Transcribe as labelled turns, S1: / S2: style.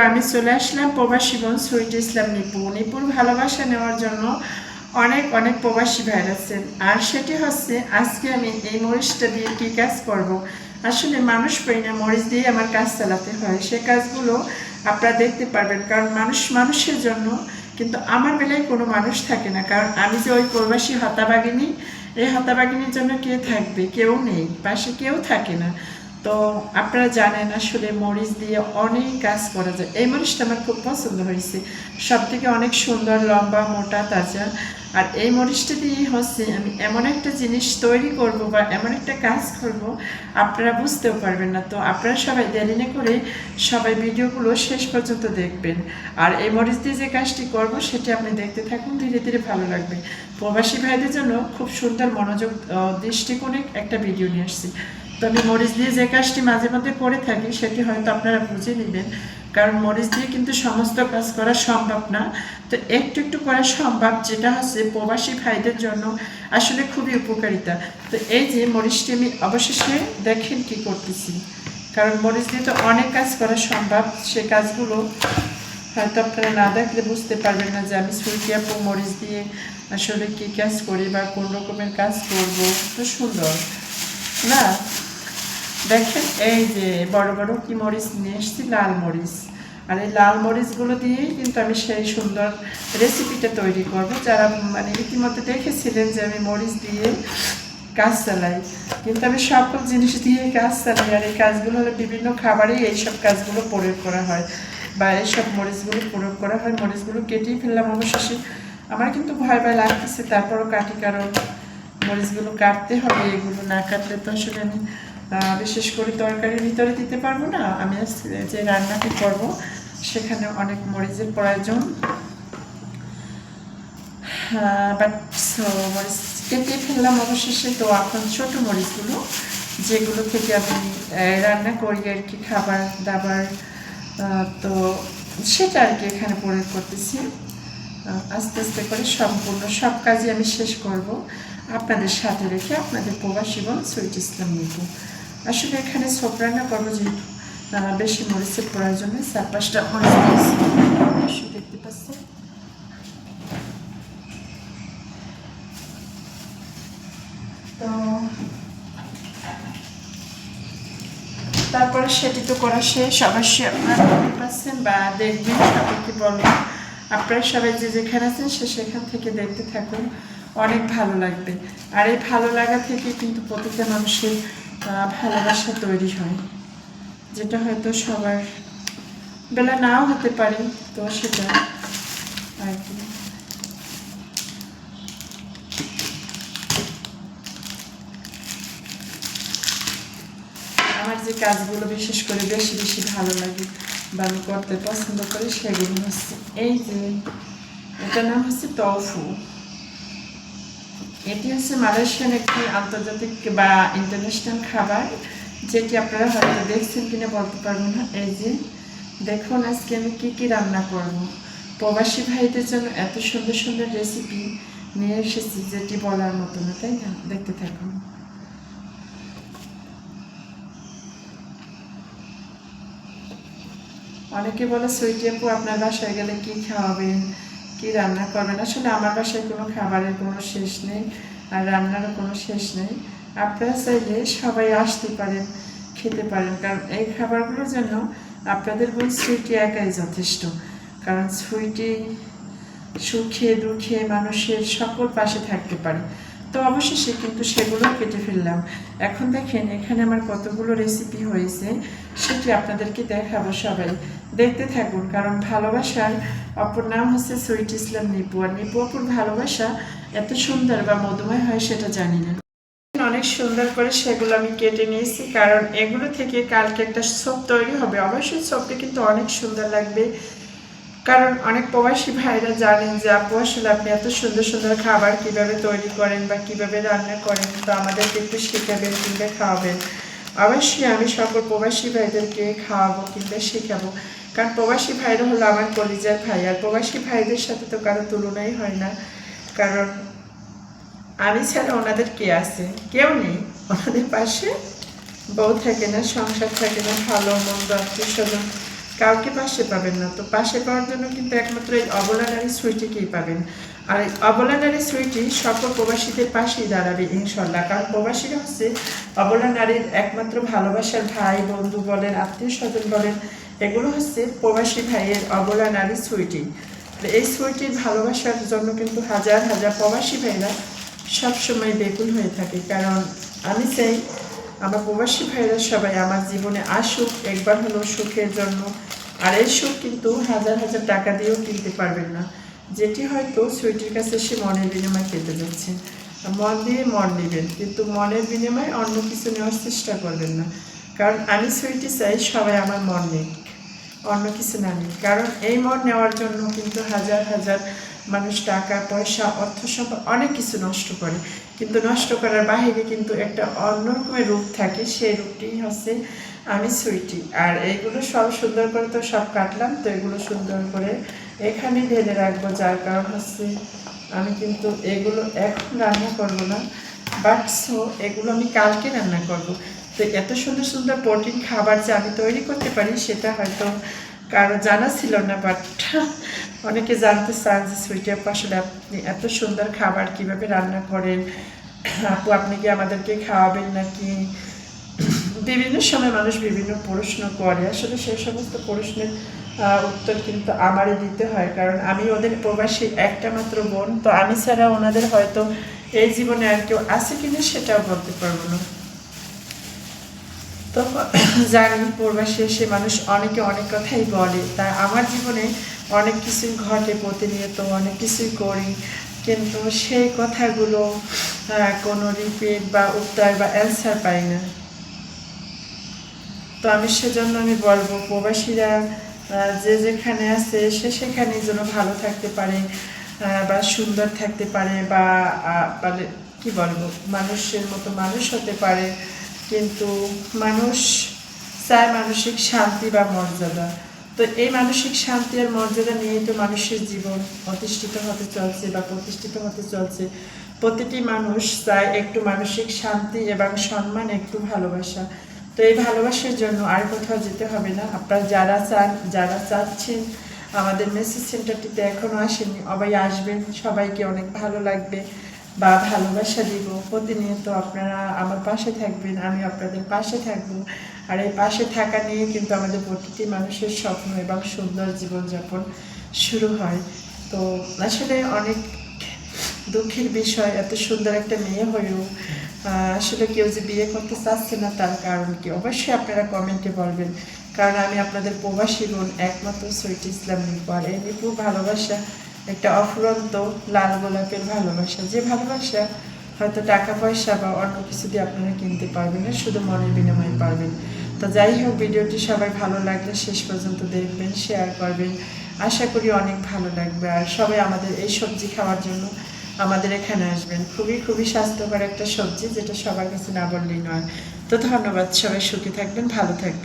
S1: আমি চলে আসলাম প্রবাসী বোন সুইট ইসলাম নিপুর ভালোবাসা নেওয়ার জন্য অনেক অনেক প্রবাসী ভাইরা আছেন। আর সেটি হচ্ছে আজকে আমি এই মরিচটা দিয়ে কী কাজ করব। আসলে মানুষ পাই না, মরিচ দিয়ে আমার কাজ চালাতে হয়। সে কাজগুলো আপনারা দেখতে পারবেন, কারণ মানুষ মানুষের জন্য, কিন্তু আমার বেলায় কোনো মানুষ থাকে না। কারণ আমি যে ওই প্রবাসী হতাবাগিনী, এই হতাবাগিনীর জন্য কে থাকবে? কেউ নেই, পাশে কেউ থাকে না। তো আপনারা জানেন আসলে মরিচ দিয়ে অনেক কাজ করা যায়। এই মরিচটা আমার খুব পছন্দ হয়েছে, সব থেকে অনেক সুন্দর, লম্বা, মোটা, তাজা। আর এই মরিচটা দিয়ে হচ্ছে আমি এমন একটা জিনিস তৈরি করব বা এমন একটা কাজ করব, আপনারা বুঝতেও পারবেন না। তো আপনারা সবাই দেরি না করে সবাই ভিডিওগুলো শেষ পর্যন্ত দেখবেন। আর এই মরিচ দিয়ে যে কাজটি করব সেটি আপনি দেখতে থাকুন, ধীরে ধীরে ভালো লাগবে। প্রবাসী ভাইদের জন্য খুব সুন্দর মনোযোগ দৃষ্টিকোণে একটা ভিডিও নিয়ে আসছি। তো আমি মরিচ দিয়ে যে কাজটি মাঝে মধ্যে করে থাকি সেটি হয়তো আপনারা বুঝে নেবেন, কারণ মরিচ দিয়ে কিন্তু সমস্ত কাজ করা সম্ভব না। তো একটু একটু করা সম্ভব, যেটা হচ্ছে প্রবাসী ভাইদের জন্য আসলে খুবই উপকারিতা। তো এই যে মরিচটি আমি অবশেষে দেখেন কি করতেছি, কারণ মরিচ দিয়ে তো অনেক কাজ করা সম্ভব। সে কাজগুলো হয়তো আপনারা না দেখলে বুঝতে পারবেন না যে আমি সুইটি আপু মরিচ দিয়ে আসলে কী কাজ করি বা কোন রকমের কাজ করব। তো সুন্দর না? দেখেন এই যে বড় বড় কি মরিচ নিয়ে এসেছি, লাল মরিচ। আর এই লাল মরিচগুলো দিয়েই কিন্তু আমি সেই সুন্দর রেসিপিটা তৈরি করব। যারা মানে ইতিমধ্যে দেখেছিলেন যে আমি মরিচ দিয়ে কাজ চালাই, কিন্তু আমি সকল জিনিস দিয়ে কাজ চালাই। আর এই কাজগুলো হলো বিভিন্ন খাবারেই এইসব কাজগুলো প্রয়োগ করা হয় বা এইসব মরিচগুলো প্রয়োগ করা হয়। মরিচগুলো কেটেই ফেললাম অবশেষে। আমার কিন্তু ভয় ভয় লাগতেছে, তারপরও কাটি, কারণ মরিচগুলো কাটতে হবে। এগুলো না কাটলে তো আসলে আমি বিশেষ করে তরকারির ভিতরে দিতে পারবো না। আমি যে রান্নাটি করব সেখানে অনেক মরিচের প্রয়োজন। বাট মরিচ কেটে ফেললাম অবশেষে। তো এখন ছোটো মরিচগুলো, যেগুলো থেকে আমি রান্না করি আর কি, খাবার দাবার, তো সেটা আর কি এখানে প্রয়োগ করতেছি। আস্তে আস্তে করে সম্পূর্ণ সব কাজই আমি শেষ করব আপনাদের সাথে রেখে, আপনাদের প্রবাসী বোন সুইট ইসলাম নিপু। আসলে এখানে সব রান্না করবো, যেহেতু বেশি মরিচের প্রয়োজন নেই। 4-5টা মরিচ দিয়েছি, অবশ্যই দেখতে পাচ্ছেন। তো তারপরে সেটি তো করা শেষ, অবশ্যই আপনারা দেখতে পাচ্ছেন বা দেখবেন, সবাইকে বলবো আপনারা সবাই যে যেখানে আছেন সেখান থেকে দেখতে থাকুন, অনেক ভালো লাগবে। আর এই ভালো লাগা থেকে কিন্তু প্রতিটা মানুষের ভালোবাসা তৈরি হয়, যেটা হয়তো সবার বেলা নাও হতে পারে। তো সেটা আর কি। আমার যে কাজগুলো বিশেষ করে বেশি বেশি ভালো লাগে বা আমি করতে পছন্দ করি সেগুলো হচ্ছে এই যে, এটার নাম হচ্ছে টফু। এটি হচ্ছে মালয়েশিয়ান একটি আন্তর্জাতিক বা ইন্টারন্যাশনাল খাবার, যেটি আপনারা হয়তো দেখছেন কিনা বলতে পারবো না। এই যে দেখুন আজকে আমি কী কী রান্না করব। প্রবাসী ভাইদের জন্য এত সুন্দর সুন্দর রেসিপি নিয়ে এসেছি, যেটি বলার মতো না, তাই না? দেখতে থাকুন। অনেকে বলে সুইটি আপু আপনার বাসায় গেলে কী খাওয়াবেন, কী রান্না করবেন। আসলে আমার বাসায় কোনো খাবারের কোনো শেষ নেই, আর রান্নারও কোনো শেষ নেই। আপনারা চাইলে সবাই আসতে পারেন, খেতে পারেন, কারণ এই খাবারগুলোর জন্য আপনাদের বোন সুইটি একাই যথেষ্ট। কারণ সুইটি সুখে দুঃখে মানুষের সকল পাশে থাকতে পারে। তো অবশেষে কিন্তু সেগুলো কেটে ফেললাম। এখন দেখেন এখানে আমার কতগুলো রেসিপি হয়েছে, সেটি আপনাদেরকে দেখাবো। সবাই দেখতে থাকুন, কারণ ভালোবাসার অপর নাম হচ্ছে সুইট ইসলাম নিপু। আর নিপু অপুর ভালোবাসা এত সুন্দর বা মধুময় হয় সেটা জানি না। অনেক সুন্দর করে সেগুলো আমি কেটে নিয়েছি, কারণ এগুলো থেকে কালকে একটা সোপ তৈরি হবে। অবশ্যই সোপটা কিন্তু অনেক সুন্দর লাগবে, কারণ অনেক প্রবাসী ভাইরা জানেন যে আপু আসলে আপনি এত সুন্দর সুন্দর খাবার কীভাবে তৈরি করেন বা কীভাবে রান্না করেন, তো আমাদেরকে একটু শেখাবেন কিংবা খাওয়াবেন। অবশ্যই আমি সকল প্রবাসী ভাইদেরকে খাওয়াবো কিংবা শেখাবো, কারণ প্রবাসী ভাইরা হলো আমার কলিজার ভাই। আর প্রবাসী ভাইদের সাথে তো কারো তুলনাই হয় না, কারণ আমি ছাড়া ওনাদের কে আছে? কেউ নেই। ওনাদের পাশে বউ থাকে না, সংসার থাকে না, ভালো মন্দ আত্মীয় স্বজন কাউকে পাশে পাবেন না। তো পাশে পাওয়ার জন্য কিন্তু একমাত্র এই অবলা নারী সুইটিকেই পাবেন। আর এই অবলা নারী সুইটি সকল প্রবাসীদের পাশেই দাঁড়াবে ইনশাল্লাহ। কারণ প্রবাসীরা হচ্ছে অবলা নারীর একমাত্র ভালোবাসার ভাই, বন্ধু বলেন, আত্মীয় স্বজন বলেন, এগুলো হচ্ছে প্রবাসী ভাইয়ের অবলা নারী সুইটি। এই সুইটির ভালোবাসার জন্য কিন্তু হাজার হাজার প্রবাসী ভাইরা সবসময় বেকুল হয়ে থাকে। কারণ আমি চাই আমার প্রবাসী ভাইরা সবাই আমার জীবনে আসুক একবার হলো সুখের জন্য। আর এই সুখ কিন্তু হাজার হাজার টাকা দিয়েও কিনতে পারবেন না, যেটি হয়তো সুইটির কাছে সে মনের বিনিময়ে পেতে যাচ্ছে। মন দিয়ে মন নেবেন, কিন্তু মনের বিনিময়ে অন্য কিছু নেওয়ার চেষ্টা করবেন না। কারণ আমি সুইটি চাই সবাই আমার মন নিক, অন্য কিছু না নিক। কারণ এই মন নেওয়ার জন্য কিন্তু হাজার হাজার মানুষ টাকা পয়সা অর্থ সম্পদ অনেক কিছু নষ্ট করে, কিন্তু নষ্ট করার বাহিরে কিন্তু একটা অন্যরকমের রূপ থাকে, সেই রূপটি হচ্ছে আমি সুইটি। আর এইগুলো সব সুন্দর করে তো সব কাটলাম, তো এগুলো সুন্দর করে এখানে ঢেলে রাখবো। যার কারণ হচ্ছে আমি কিন্তু এগুলো এখন রান্না করবো না, বাট সো এগুলো আমি কালকে রান্না করব। তো এত সুন্দর সুন্দর প্রোটিন খাবার যে আমি তৈরি করতে পারি সেটা হয়তো কারো জানা ছিল না, বাট অনেকে জানতে চান যে সুইটি আপু আসলে আপনি এত সুন্দর খাবার কিভাবে রান্না করেন, আপু আপনি কি আমাদেরকে খাওয়াবেন নাকি। বিভিন্ন সময় মানুষ বিভিন্ন প্রশ্ন করে, আসলে সেই সমস্ত প্রশ্নের উত্তর কিন্তু আমারই দিতে হয়। কারণ আমি ওদের প্রবাসী একটা মাত্র বোন, তো আমি ছাড়া ওনাদের হয়তো এই জীবনে আর কেউ আছে কিনা সেটাও বলতে পারবো না। তো জানি প্রবাসী এসে মানুষ অনেকে অনেক কথাই বলে, তাই আমার জীবনে অনেক কিছুই ঘটে প্রতিনিয়ত, অনেক কিছুই করি, কিন্তু সেই কথাগুলো কোনো রিপিট বা উত্তর বা অ্যান্সার পাই না। তো আমি সেজন্য আমি বলবো প্রবাসীরা যে যেখানে আছে সে সেখানেই যেন ভালো থাকতে পারে, বা সুন্দর থাকতে পারে, বা মানে কি বলবো মানুষের মতো মানুষ হতে পারে। কিন্তু মানুষ চায় মানসিক শান্তি বা মর্যাদা। তো এই মানসিক শান্তি আর মর্যাদা নিয়েই তো মানুষের জীবন প্রতিষ্ঠিত হতে চলছে বা প্রতিষ্ঠিত হতে চলছে। প্রতিটি মানুষ চায় একটু মানসিক শান্তি এবং সম্মান, একটু ভালোবাসা। তো এই ভালোবাসার জন্য আর কোথাও যেতে হবে না। আপনারা যারা চান, যারা চাচ্ছেন আমাদের মেসেজ সেন্টারটিতে এখনও আসেননি, সবাই আসবেন, সবাইকে অনেক ভালো লাগবে বা ভালোবাসা দিব। প্রতিনিয়ত আপনারা আমার পাশে থাকবেন, আমি আপনাদের পাশে থাকব। আর এই পাশে থাকা নিয়ে কিন্তু আমাদের প্রতিটি মানুষের স্বপ্ন এবং সুন্দর জীবনযাপন শুরু হয়। তো আসলে অনেক দুঃখের বিষয়, এত সুন্দর একটা মেয়ে হয়েও আসলে কেউ যে বিয়ে করতে চাচ্ছে না, তার কারণ কি অবশ্যই আপনারা কমেন্টে বলবেন। কারণ আমি আপনাদের প্রবাসী বোন একমাত্র সুইটি ইসলাম নিপু। আর এই নিপুর ভালোবাসা একটা অফুরন্ত লাল গোলাপের ভালোবাসা, যে ভালোবাসা হয়তো টাকা পয়সা বা অন্য কিছু দিয়ে আপনারা কিনতে পারবেন না, শুধু মনের বিনিময়ে পারবেন। তো যাই হোক, ভিডিওটি সবাই ভালো লাগলে শেষ পর্যন্ত দেখবেন, শেয়ার করবেন, আশা করি অনেক ভালো লাগবে। আর সবাই আমাদের এই সবজি খাওয়ার জন্য আমাদের এখানে আসবেন। খুবই খুবই স্বাস্থ্যকর একটা সবজি, যেটা সবার কাছে না বললেই নয়। তো ধন্যবাদ, সবাই সুখী থাকবেন, ভালো থাকবেন।